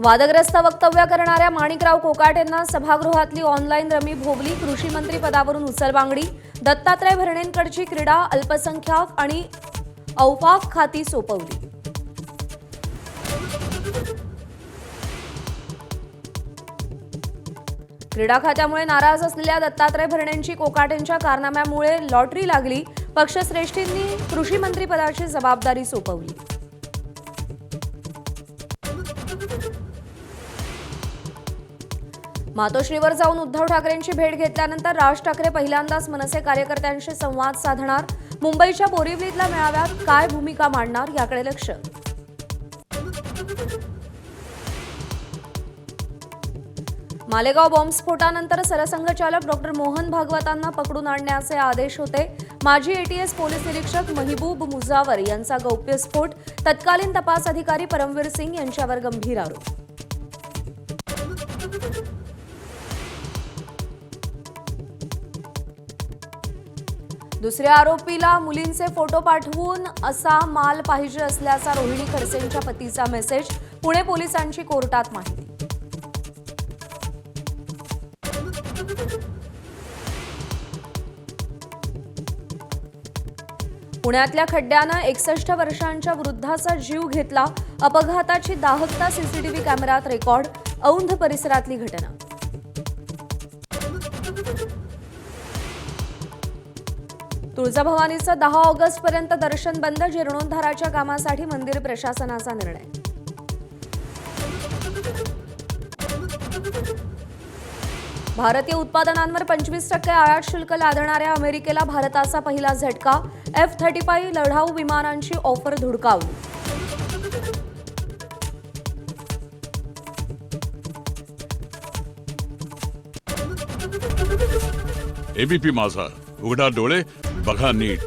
वादग्रस्त वक्तव्य करणाऱ्या माणिकराव कोकाटेंना सभागृहातली ऑनलाईन रमी भोवली. कृषी मंत्री पदावरून उचलबांगडी. दत्तात्रय भरणेंकडची क्रीडा, अल्पसंख्याक आणि औकाफ खाती सोपवली. क्रीडा खात्यामुळे नाराज असलेल्या दत्तात्रय भरणेंची कोकाटेंच्या कारनाम्यामुळे लॉटरी लागली. पक्षश्रेष्ठींनी कृषी मंत्री पदाची जबाबदारी सोपवली. मातोश्रीवर जाऊन उद्धव ठाकरेंची भेट घेतल्यानंतर राज ठाकरे पहिल्यांदाच मनसे कार्यकर्त्यांशी संवाद साधणार. मुंबईच्या बोरिवलीतल्या मेळाव्यात काय भूमिका मांडणार याकडे लक्ष. मालेगाव बॉम्बस्फोटानंतर सरसंघचालक डॉक्टर मोहन भागवतांना पकडून आणण्याचे आदेश होते. माजी एटीएस पोलीस निरीक्षक महबूब मुजावर यांचा गौप्यस्फोट. तत्कालीन तपास अधिकारी परमवीर सिंग यांच्यावर गंभीर आरोप. दुसऱ्या आरोपीला मुलींचे फोटो पाठवून असा माल पाहिजे असल्याचा रोहिणी खडसेंच्या पतीचा मेसेज. पुणे पोलिसांची कोर्टात माहिती. पुण्यातल्या खड्ड्यानं 61 वर्षांच्या वृद्धाचा जीव घेतला. अपघाताची दाहकता सीसीटीव्ही कॅमेऱ्यात रेकॉर्ड. औंध परिसरातली घटना. तुळजाभवानीचं 10 ऑगस्टपर्यंत दर्शन बंद. जीर्णोद्धाराच्या कामासाठी मंदिर प्रशासनाचा निर्णय. भारतीय उत्पादनांवर 25% आयात शुल्क लादणाऱ्या अमेरिकेला भारताचा पहिला झटका. F-35 लढाऊ विमानांची ऑफर धुडकावली. एबीपी माझा, उघडा डोळे बघा नीट.